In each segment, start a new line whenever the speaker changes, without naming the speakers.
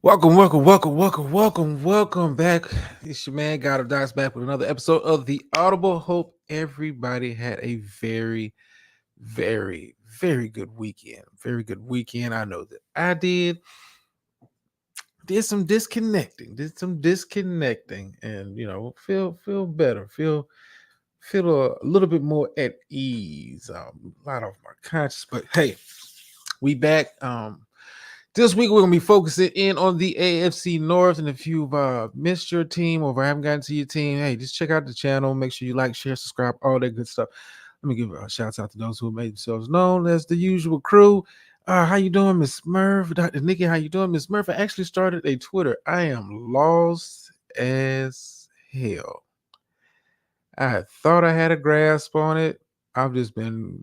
Welcome back. It's your man, God of Docs, back with another episode of The Audible. Hope everybody had a very good weekend. Very good weekend. I know that I did. Did some disconnecting, and feel better. Feel a little bit more at ease. A lot of my conscious, but hey, we back. This week we're gonna be focusing in on the AFC North, and if you've missed your team or if I haven't gotten to your team, hey, just check out the channel. Make sure you like, share, subscribe, all that good stuff. Let me give a shout out to those who made themselves known as the usual crew. How you doing, Miss Smurf? Dr. Nikki, how you doing, Miss Smurf? I actually started a Twitter. I am lost as hell. I thought I had a grasp on it. I've just been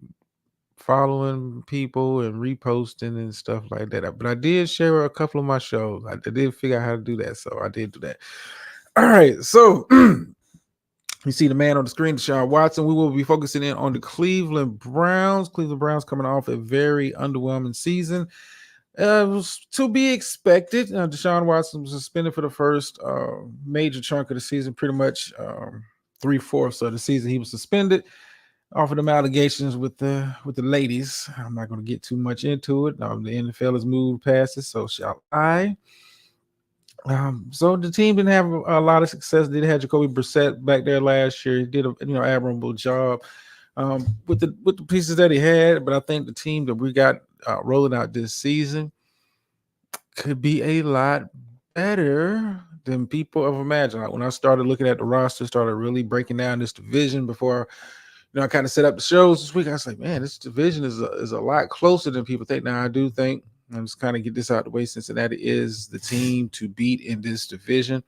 following people and reposting and stuff like that. But I did share a couple of my shows. I did figure out how to do that, so I did do that. All right, so you see the man on the screen, Deshaun Watson. We will be focusing in on the Cleveland Browns. Cleveland Browns coming off a very underwhelming season. It was to be expected. Deshaun Watson was suspended for the first major chunk of the season, pretty much 3/4 of the season. He was suspended off of them allegations with the ladies. I'm not going to get too much into it. The NFL has moved past it, so shall I. So the team didn't have a lot of success. They had Jacoby Brissett back there last year. He did a admirable job with the pieces that he had. But I think the team that we got rolling out this season could be a lot better than people have imagined. Like when I started looking at the roster, started really breaking down this division before I kind of set up the shows this week. I was like, man, this division is a lot closer than people think. Now, I do think, I'm just kind of get this out of the way, Cincinnati is the team to beat in this division.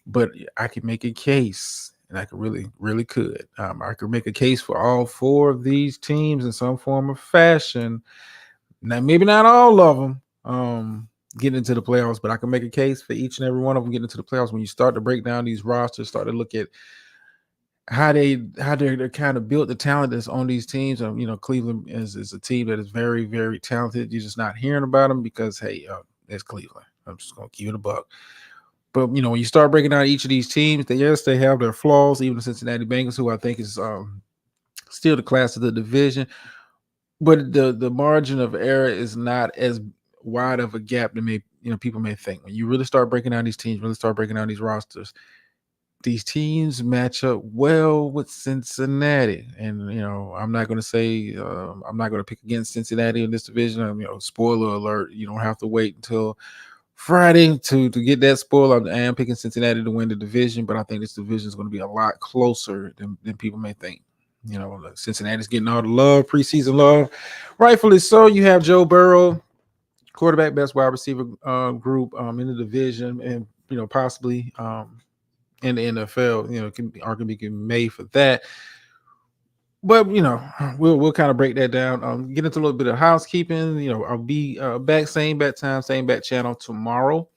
But I could make a case, and I could really could. I could make a case for all four of these teams in some form or fashion. Now, maybe not all of them getting into the playoffs, but I can make a case for each and every one of them getting into the playoffs. When you start to break down these rosters, start to look at how they're kind of built the talent that's on these teams. Cleveland is a team that is very talented. You're just not hearing about them because hey, it's Cleveland. I'm just gonna keep it a buck. But when you start breaking down each of these teams, they have their flaws. Even the Cincinnati Bengals, who I think is still the class of the division, but the margin of error is not as wide of a gap that people may think. When you really start breaking down these teams, really start breaking down these rosters, these teams match up well with Cincinnati. And, I'm not going to say I'm not going to pick against Cincinnati in this division. Spoiler alert, you don't have to wait until Friday to get that spoiler. I am picking Cincinnati to win the division, but I think this division is going to be a lot closer than people may think. Cincinnati's getting all the love, preseason love. Rightfully so. You have Joe Burrow, quarterback, best wide receiver group in the division, and, possibly in the NFL, argument can be made for that. But we'll kind of break that down. Get into a little bit of housekeeping. I'll be back same bat time, same bat channel tomorrow.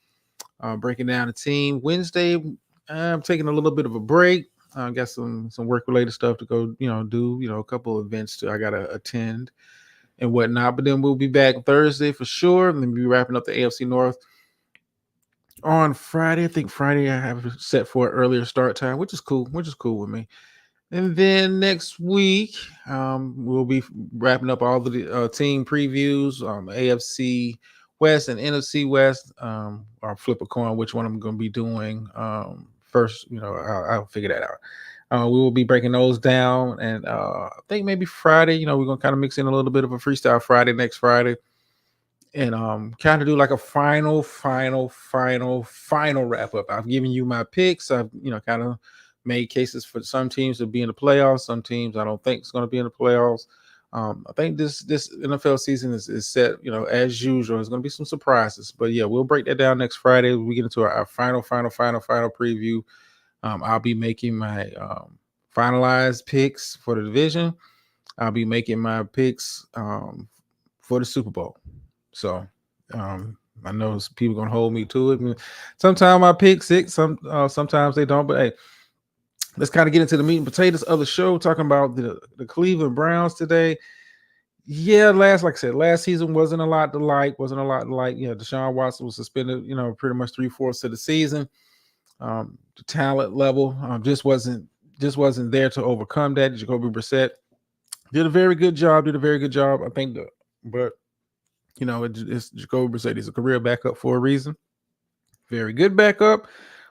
Breaking down the team. Wednesday, I'm taking a little bit of a break. Got some work related stuff to go do. A couple of events I gotta attend and whatnot. But then we'll be back Thursday for sure. And then we'll be wrapping up the AFC North on Friday. I think Friday I have set for an earlier start time, which is cool with me. And then next week, we'll be wrapping up all the team previews, AFC West and NFC West. I'll flip a coin which one I'm going to be doing first. I'll figure that out. We will be breaking those down, and I think maybe Friday. We're going to kind of mix in a little bit of a freestyle Friday next Friday. And kind of do like a final wrap up. I've given you my picks. I've kind of made cases for some teams to be in the playoffs. Some teams I don't think is going to be in the playoffs. I think this NFL season is set. As usual, there's going to be some surprises. But yeah, we'll break that down next Friday. We get into our final preview. I'll be making my finalized picks for the division. I'll be making my picks for the Super Bowl. So I know people gonna hold me to it. Sometimes I pick six, sometimes they don't. But hey, let's kind of get into the meat and potatoes of the show. Talking about the Cleveland Browns today. Yeah, like I said, last season wasn't a lot to like. Wasn't a lot to like. Yeah, Deshaun Watson was suspended. Pretty much 3/4 of the season. The talent level just wasn't there to overcome that. Jacoby Brissett did a very good job. Did a very good job. I think. But it's Jacoby Brissett. He's a career backup for a reason. Very good backup,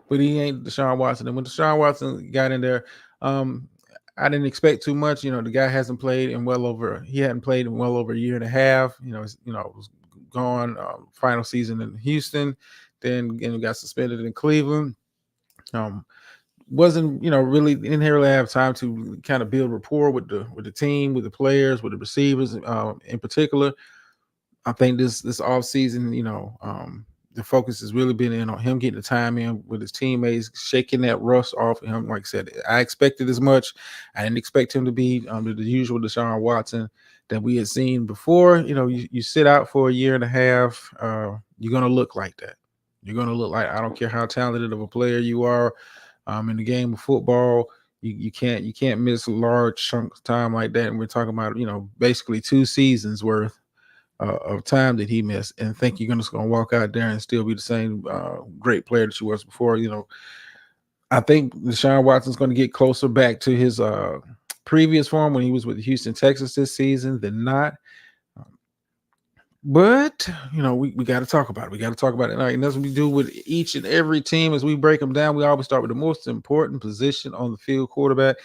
but he ain't Deshaun Watson. And when Deshaun Watson got in there, um, I didn't expect too much. The guy hasn't played in well over he hadn't played in well over a year and a half. Was gone final season in Houston, then got suspended in Cleveland. Um, wasn't really didn't really have time to kind of build rapport with the team, with the players, with the receivers in particular. I think this off season, the focus has really been in on him getting the time in with his teammates, shaking that rust off of him. Like I said, I expected as much. I didn't expect him to be the usual Deshaun Watson that we had seen before. You sit out for a year and a half, you're gonna look like that. You're gonna look like, I don't care how talented of a player you are in the game of football. You can't miss large chunks of time like that. And we're talking about basically 2 seasons worth of time that he missed, and think you're just going to walk out there and still be the same great player that you was before. I think Deshaun Watson's going to get closer back to his previous form when he was with Houston Texas this season than not. But we got to talk about it. We got to talk about it. And that's what we do with each and every team as we break them down. We always start with the most important position on the field, quarterback.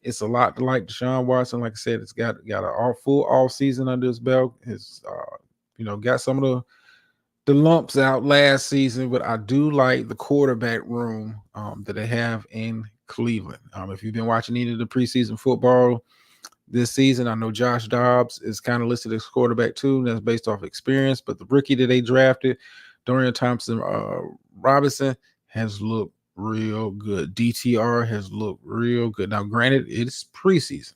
It's a lot to like Deshaun Watson. Like I said, it's got a full off season under his belt. His got some of the lumps out last season, but I do like the quarterback room that they have in Cleveland. If you've been watching any of the preseason football this season, I know Josh Dobbs is kind of listed as quarterback too. That's based off experience, but the rookie that they drafted, Dorian Thompson Robinson, has looked real good. DTR has looked real good. Now, granted, it's preseason.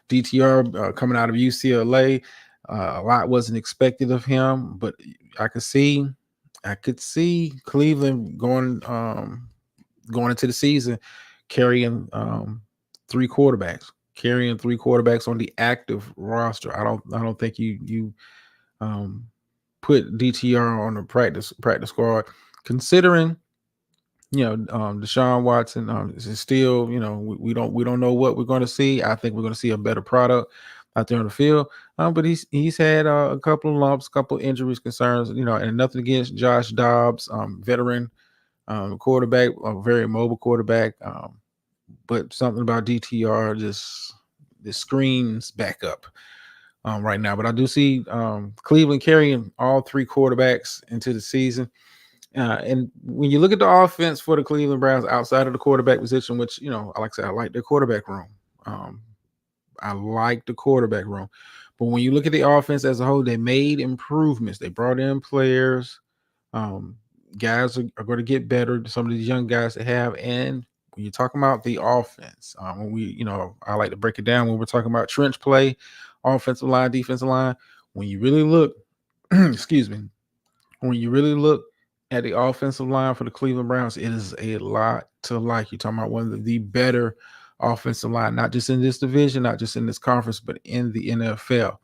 DTR coming out of UCLA, a lot wasn't expected of him, but I could see Cleveland going into the season carrying carrying three quarterbacks on the active roster. I don't think you put DTR on the practice squad, considering Deshaun Watson is still, we don't know what we're going to see. I think we're going to see a better product out there on the field. But he's had a couple of lumps, a couple of injuries, concerns, and nothing against Josh Dobbs, veteran quarterback, a very mobile quarterback. But something about DTR just screams back up right now. But I do see Cleveland carrying all three quarterbacks into the season. And when you look at the offense for the Cleveland Browns outside of the quarterback position, which, like I said, I like their quarterback room. I like the quarterback room. But when you look at the offense as a whole, they made improvements. They brought in players. Guys are going to get better. Some of these young guys they have. And when you're talking about the offense, I like to break it down when we're talking about trench play, offensive line, defensive line. When you really look, excuse me, when you really look at the offensive line for the Cleveland Browns, it is a lot to like. You're talking about one of the better offensive line, not just in this division, not just in this conference, but in the NFL.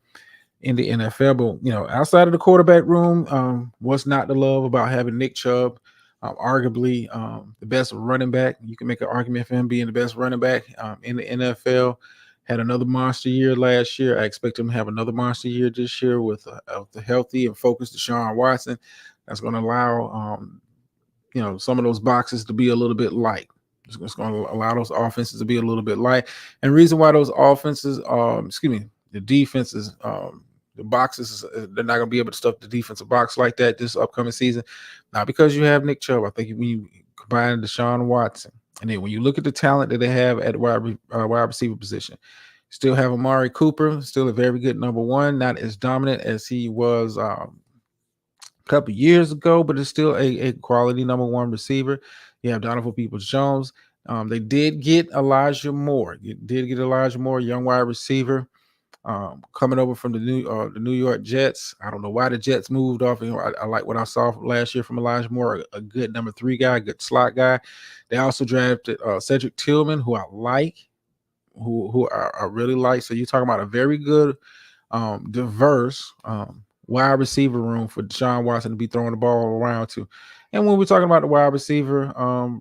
But outside of the quarterback room, what's not to love about having Nick Chubb, arguably the best running back? You can make an argument for him being the best running back in the NFL. Had another monster year last year. I expect him to have another monster year this year with the healthy and focused Deshaun Watson. That's going to allow some of those boxes to be a little bit light. It's going to allow those offenses to be a little bit light. And reason why those offenses, the defenses, the boxes, they're not going to be able to stuff the defensive box like that this upcoming season. Not because you have Nick Chubb. I think when you combine Deshaun Watson, and then when you look at the talent that they have at wide receiver position, still have Amari Cooper, still a very good number one, not as dominant as he was couple years ago, but it's still a quality number one receiver. You have Donovan Peoples-Jones. They did get Elijah Moore. Young wide receiver, coming over from the New York Jets. I don't know why the Jets moved off. I like what I saw last year from Elijah Moore, a good number 3 guy, good slot guy. They also drafted Cedric Tillman, who I like. who I really like. So you're talking about a very good, diverse wide receiver room for Deshaun Watson to be throwing the ball around to. And when we're talking about the wide receiver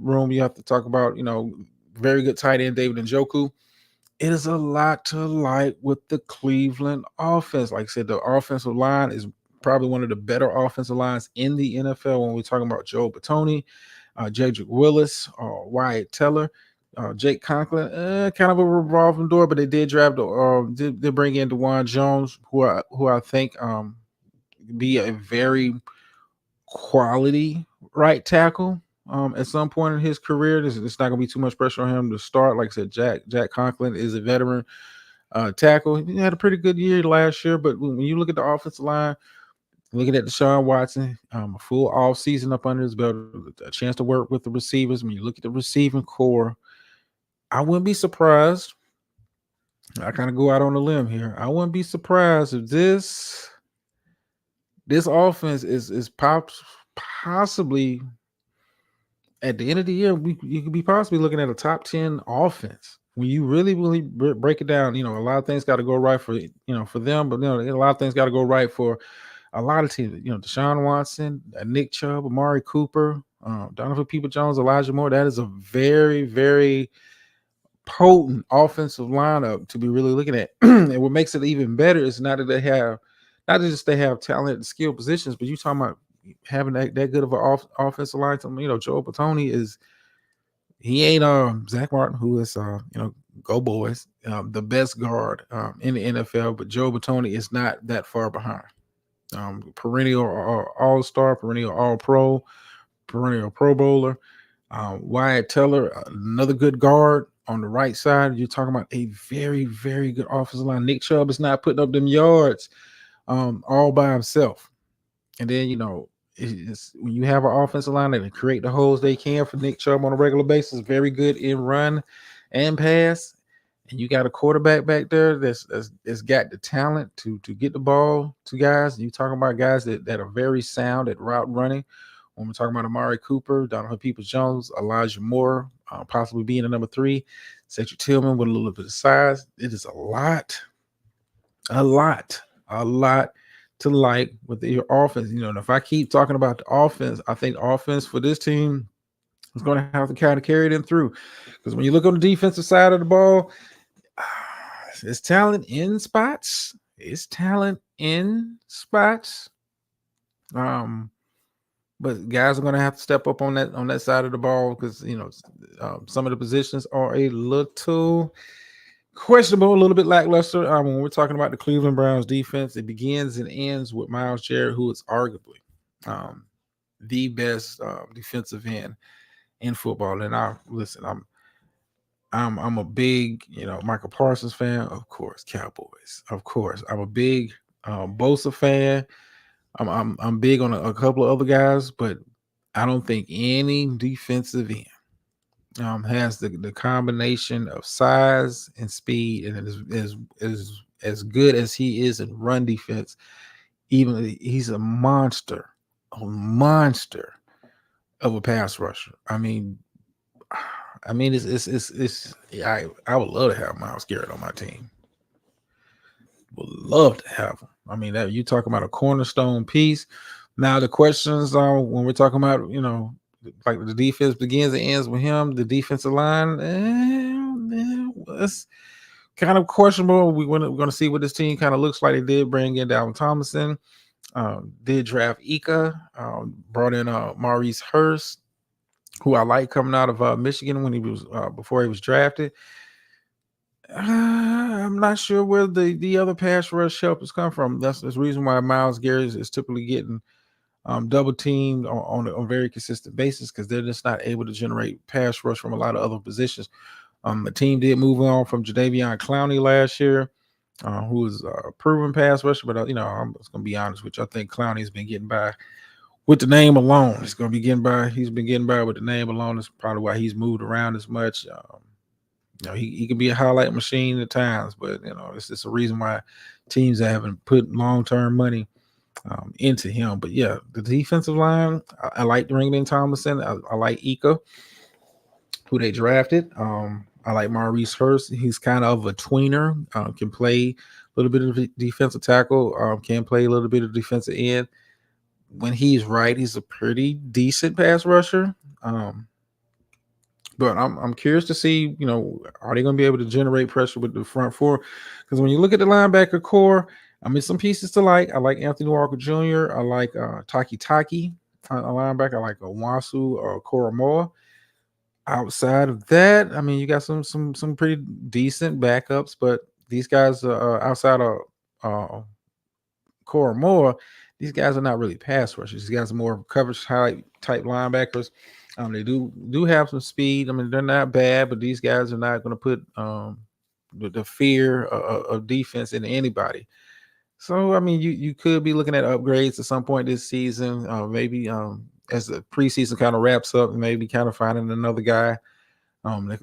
room, you have to talk about, very good tight end David Njoku. It is a lot to like with the Cleveland offense. Like I said, the offensive line is probably one of the better offensive lines in the NFL when we're talking about Joe Batoni, Jedrick Willis, Wyatt Teller, Jake Conklin, kind of a revolving door, but they did draft, did bring in DeJuan Jones, who I think be a very quality right tackle. At some point in his career, it's not going to be too much pressure on him to start. Like I said, Jack Conklin is a veteran tackle. He had a pretty good year last year, but when you look at the offensive line, looking at Deshaun Watson, a full off season up under his belt, a chance to work with the receivers. When you look at the receiving core, I wouldn't be surprised. I kind of go out on a limb here. I wouldn't be surprised if this offense is possibly at the end of the year, you could be possibly looking at a top 10 offense. When you really break it down, a lot of things got to go right for them, but a lot of things got to go right for a lot of teams. Deshaun Watson, Nick Chubb, Amari Cooper, Donovan Peoples-Jones, Elijah Moore. That is a very, very potent offensive lineup to be really looking at. And what makes it even better is not just they have talent and skill positions, but you talking about having that good of an offensive line. Joe Batoni he ain't Zach Martin, who is go boys, the best guard in the NFL, but Joe Batoni is not that far behind. Perennial all-star, perennial all-pro, perennial pro bowler. Wyatt Teller, another good guard on the right side. You're talking about a very, very good offensive line. Nick Chubb is not putting up them yards all by himself. And then, it's when you have an offensive line that can create the holes they can for Nick Chubb on a regular basis, very good in run and pass. And you got a quarterback back there that's got the talent to get the ball to guys. You talking about guys that are very sound at route running. When we're talking about Amari Cooper, Donovan Peoples-Jones, Elijah Moore, possibly being a number 3, Cedric Tillman with a little bit of size. It is a lot to like with your offense. And if I keep talking about the offense, I think the offense for this team is going to have to kind of carry them through. Because when you look on the defensive side of the ball, it's talent in spots. But guys are going to have to step up on that side of the ball because some of the positions are a little questionable, a little bit lackluster. When we're talking about the Cleveland Browns defense, it begins and ends with Myles Jarrett, who is arguably the best defensive end in football. And I'm a big Michael Parsons fan, of course. Cowboys, of course. I'm a big Bosa fan. I'm big on a couple of other guys, but I don't think any defensive end has the combination of size and speed, and is as good as he is in run defense. Even he's a monster of a pass rusher. I mean, I would love to have Myles Garrett on my team. Would love to have him. I mean, that you talking about a cornerstone piece. Now the questions when we're talking about like the defense begins and ends with him, the defensive line, it's kind of questionable. We're going to see what this team kind of looks like. They did bring in Dalvin Tomlinson, did draft Ika, brought in Maurice Hurst, who I like coming out of Michigan when he was before he was drafted. I'm not sure where the other pass rush help has come from. That's the reason why Myles Garrett is typically getting double teamed on a very consistent basis because they're just not able to generate pass rush from a lot of other positions. The team did move on from Jadeveon Clowney last year, who was a proven pass rusher, but I'm just gonna be honest with you. I think Clowney's been getting by with the name alone. He's been getting by with the name alone. That's probably why he's moved around as much. He can be a highlight machine at times, but it's just a reason why teams haven't put long-term money into him. But yeah, the defensive line, I like bringing in Tomlinson. I like Ika, who they drafted. I like Maurice Hurst. He's kind of a tweener. Can play a little bit of defensive tackle. Can play a little bit of defensive end. When he's right, he's a pretty decent pass rusher. Um, but I'm curious to see, are they going to be able to generate pressure with the front four? Because when you look at the linebacker core, I mean, some pieces to like. I like Anthony Walker Jr. I like Taki, a linebacker. I like Owasu or Koromoa. Outside of that, I mean, you got some pretty decent backups, but these guys, outside of uh, Koromoa, these guys are not really pass rushers. These guys are more coverage type linebackers. They do have some speed. I mean, they're not bad, but these guys are not going to put the fear of defense into anybody. So, I mean, you could be looking at upgrades at some point this season. Maybe as the preseason kind of wraps up, maybe kind of finding another guy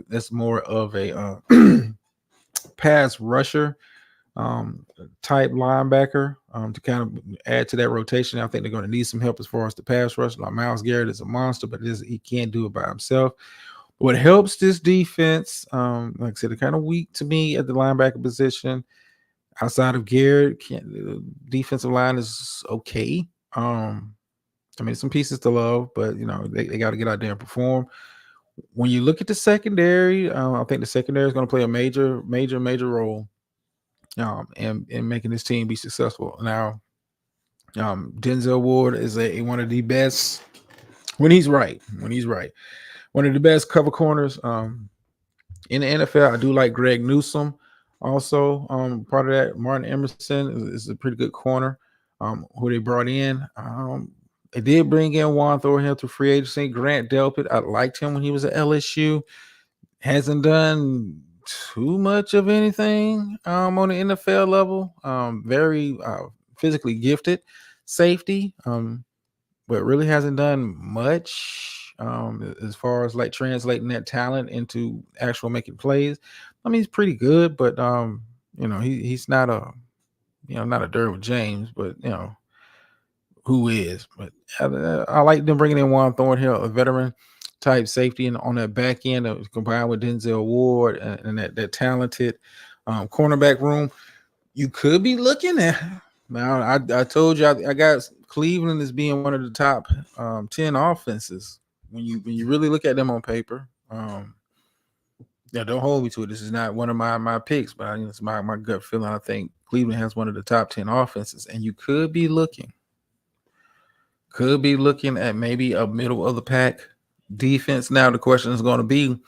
that's more of a pass rusher type linebacker to kind of add to that rotation. I think they're going to need some help as far as the pass rush. Like Myles Garrett is a monster, but he can't do it by himself. What helps this defense, like I said, they're kind of weak to me at the linebacker position. Outside of Garrett, the defensive line is okay. I mean, some pieces to love, but they got to get out there and perform. When you look at the secondary, I think the secondary is going to play a major role in making this team be successful. Now, Denzel Ward is one of the best when he's right. One of the best cover corners in the NFL. I do like Greg Newsome. Also, part of that, Martin Emerson is a pretty good corner. Who they brought in. They did bring in Juan Thornhill to free agency. Grant Delpit, I liked him when he was at LSU. Hasn't done too much of anything on the NFL level. Very physically gifted safety, but really hasn't done much as far as like translating that talent into actual making plays. I mean, he's pretty good, but he's not not a Derwin James, but who is. But I like them bringing in Juan Thornhill, a veteran type safety, and on that back end, combined with Denzel Ward and that talented cornerback room. You could be looking at now. I told you I got Cleveland as being one of the top 10 offenses when you really look at them on paper. Yeah, don't hold me to it. This is not one of my picks, but it's my gut feeling. I think Cleveland has one of the top 10 offenses, and you could be looking at maybe a middle of the pack defense. Now the question is going to be,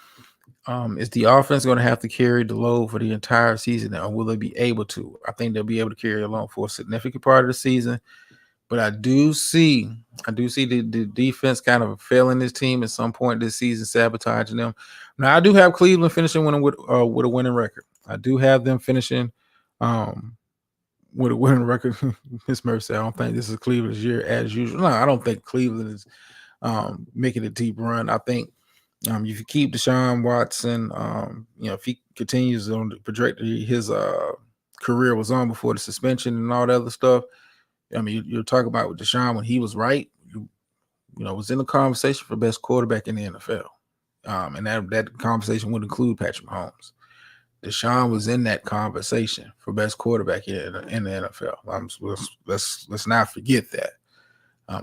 is the offense going to have to carry the load for the entire season, or will they be able to? I think they'll be able to carry along for a significant part of the season. But I do see the defense kind of failing this team at some point this season, sabotaging them. Now I do have Cleveland finishing with a winning record. I do have them finishing with a winning record. Miss Murphy said, I don't think this is Cleveland's year as usual. No, I don't think Cleveland is making a deep run. I think if you keep Deshaun Watson, if he continues on the trajectory his career was on before the suspension and all that other stuff, I mean, you're talking about with Deshaun when he was right, was in the conversation for best quarterback in the NFL. And that conversation would include Patrick Mahomes. Deshaun was in that conversation for best quarterback in the NFL. Let's not forget that.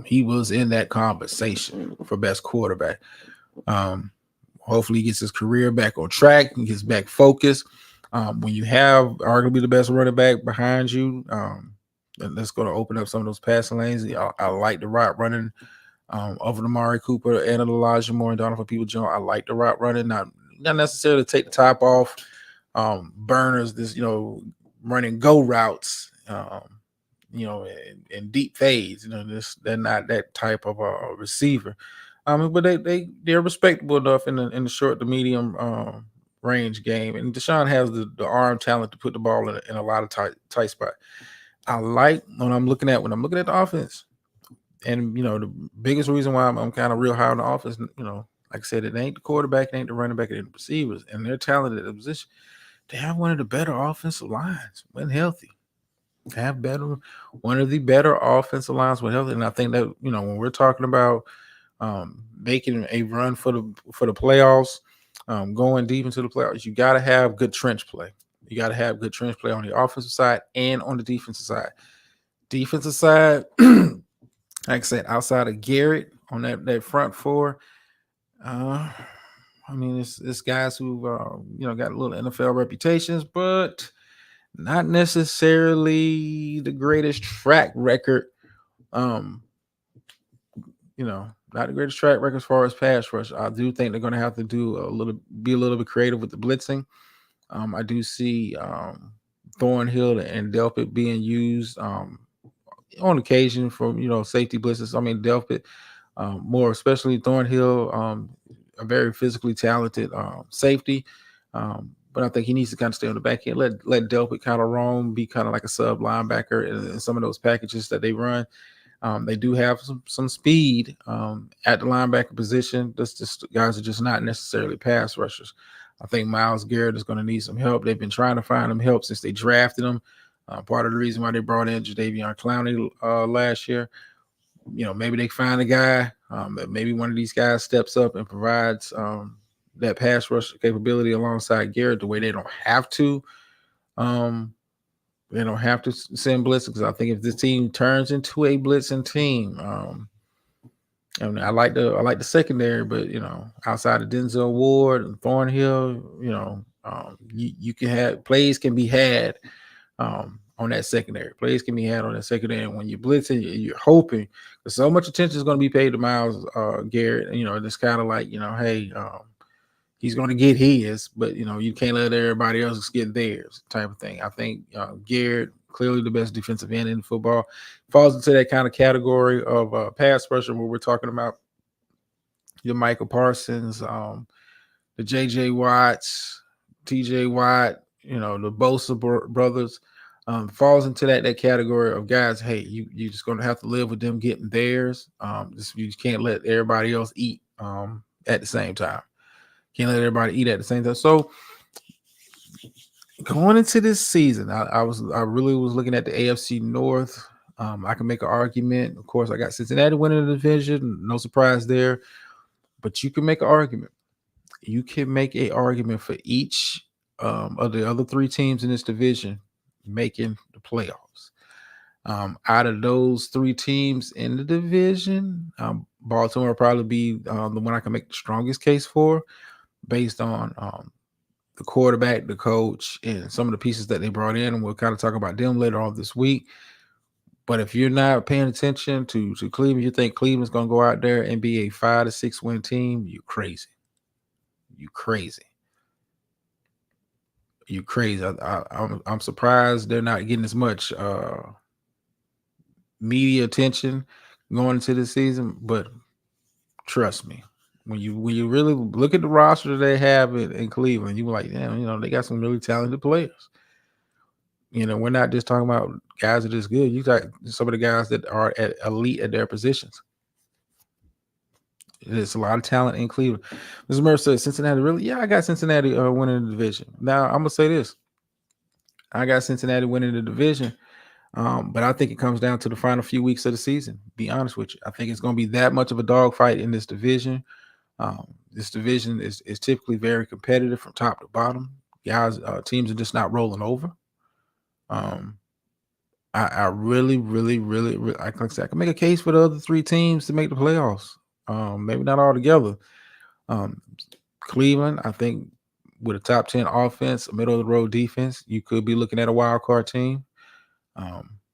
He was in that conversation for best quarterback. Hopefully he gets his career back on track and gets back focused. When you have arguably the best running back behind you, that's going to open up some of those passing lanes. I like the route running over Amari Cooper and Elijah Moore and Donovan Peoples-Jones. I like the route running, not necessarily take the top off burners, this, running go routes, and deep fades. They're not that type of receiver. But they're respectable enough in the short to medium range game. And Deshaun has the arm talent to put the ball in a lot of tight spot. I like when I'm looking at the offense, and the biggest reason why I'm kind of real high on the offense, like I said, it ain't the quarterback, it ain't the running back, it ain't the receivers, and they're talented at the position. They have one of the better offensive lines when healthy. They have one of the better offensive lines when healthy, and I think that when we're talking about making a run for the playoffs, Going deep into the playoffs, you got to have good trench play. You got to have good trench play on the offensive side and on the defensive side. Defensive side, like I said, outside of Garrett on that front four, I mean, it's guys who got a little NFL reputations, but not necessarily the greatest track record. Um, not the greatest track record as far as pass rush. I do think they're going to have to be a little bit creative with the blitzing. I do see Thornhill and Delpit being used on occasion for safety blitzes. I mean, Delpit more, especially Thornhill, a very physically talented safety. But I think he needs to kind of stay on the back end, let Delpit kind of roam, be kind of like a sub linebacker in some of those packages that they run. They do have some speed at the linebacker position. That's just guys are just not necessarily pass rushers. I think Myles Garrett is going to need some help. They've been trying to find him help since they drafted him. Part of the reason why they brought in Jadeveon Clowney last year. Maybe they find a guy. Maybe one of these guys steps up and provides that pass rush capability alongside Garrett the way they don't have to. They don't have to send blitzes because I think if this team turns into a blitzing team, I mean, I like the secondary, but outside of Denzel Ward and Thornhill, you can have plays can be had on that secondary. Plays can be had on that secondary, and when you're blitzing, you're hoping because so much attention is going to be paid to Myles Garrett. It's kind of like hey. He's going to get his, but you can't let everybody else get theirs, type of thing. I think Garrett, clearly the best defensive end in football, falls into that kind of category of pass rusher where we're talking about your Michael Parsons, the J.J. Watts, T.J. Watt, the Bosa brothers. Falls into that category of guys. Hey, you're just going to have to live with them getting theirs. You can't let everybody else eat at the same time. Can't let everybody eat at the same time. So going into this season, I really was looking at the AFC North. I can make an argument. Of course, I got Cincinnati winning the division. No surprise there. But you can make an argument. You can make an argument for each of the other three teams in this division making the playoffs. Out of those three teams in the division, Baltimore will probably be the one I can make the strongest case for based on the quarterback, the coach, and some of the pieces that they brought in. And we'll kind of talk about them later on this week. But if you're not paying attention to Cleveland, you think Cleveland's going to go out there and be a 5 to 6 win team, you're crazy. You crazy. You crazy. I'm surprised they're not getting as much media attention going into the season. But trust me, when you really look at the roster they have in Cleveland, you're like, damn, they got some really talented players. We're not just talking about guys that are just good. You got some of the guys that are at elite at their positions. There's a lot of talent in Cleveland. Mr. Murphy said, Cincinnati, really? Yeah, I got Cincinnati winning the division. Now, I'm going to say this. I got Cincinnati winning the division, but I think it comes down to the final few weeks of the season, be honest with you. I think it's going to be that much of a dogfight in this division. This division is typically very competitive from top to bottom. Guys, teams are just not rolling over. I really, really, really, like I said, I can make a case for the other three teams to make the playoffs. Maybe not all together. Cleveland, I think, with a top 10 offense, a middle of the road defense, you could be looking at a wild card team.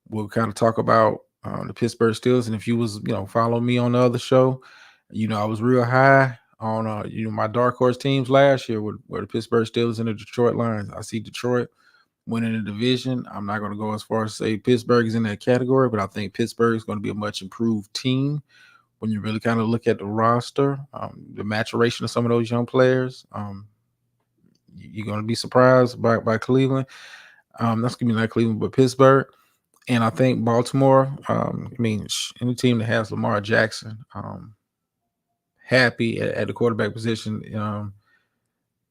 We'll kind of talk about the Pittsburgh Steelers, and if you was follow me on the other show, I was real high on my dark horse teams last year were the Pittsburgh Steelers and the Detroit Lions. I see Detroit winning the division. I'm not going to go as far as say Pittsburgh is in that category, but I think Pittsburgh is going to be a much improved team when you really kind of look at the roster, the maturation of some of those young players. You're going to be surprised by Cleveland. That's going to be not Cleveland, but Pittsburgh. And I think Baltimore, any team that has Lamar Jackson happy at the quarterback position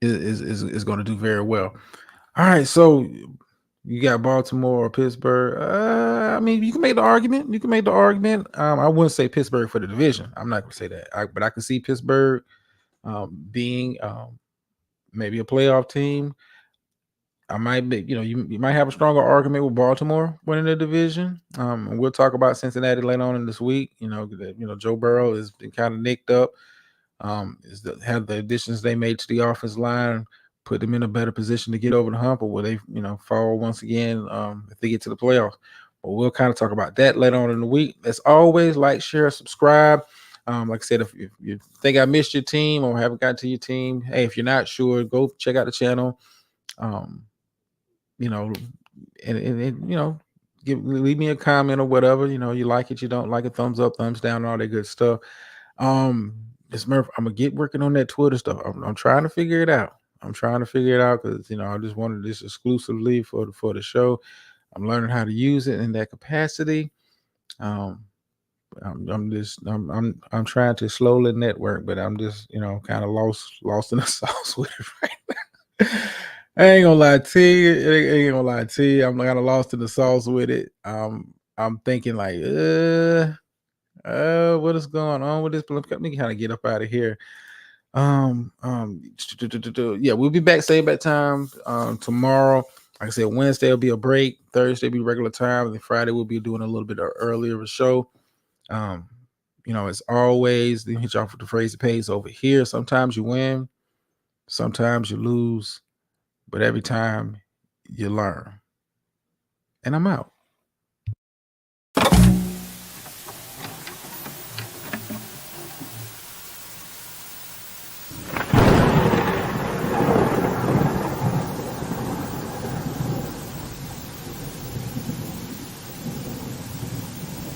is going to do very well. All right, so you got Baltimore or Pittsburgh. You can make the argument. I wouldn't say Pittsburgh for the division. I'm not going to say that. But I can see Pittsburgh being maybe a playoff team. I might be, you might have a stronger argument with Baltimore winning the division. And we'll talk about Cincinnati later on in this week. Joe Burrow has been kind of nicked up. Have the additions they made to the offensive line put them in a better position to get over the hump, or will they, fall once again if they get to the playoffs? But we'll kind of talk about that later on in the week. As always, like, share, subscribe. Like I said, if you think I missed your team or haven't got to your team, hey, if you're not sure, go check out the channel. You know, and leave me a comment or whatever. You like it, you don't like it, thumbs up, thumbs down, and all that good stuff. It's Murph. I'm gonna get working on that Twitter stuff. I'm trying to figure it out. I'm trying to figure it out because I just wanted this exclusively for the show. I'm learning how to use it in that capacity. Um, I'm trying to slowly network, but I'm just kind of lost in the sauce with it right now. I ain't gonna lie to you. I ain't gonna lie to you. I'm kind of lost in the sauce with it. I'm thinking like, what is going on with this? Let me kind of get up out of here. Yeah, we'll be back same bad time tomorrow. Like I said, Wednesday will be a break. Thursday will be regular time, and then Friday we'll be doing a little bit earlier of a show. As always, then hit you off with the phrase pays over here. Sometimes you win, sometimes you lose, but every time you learn. And I'm out.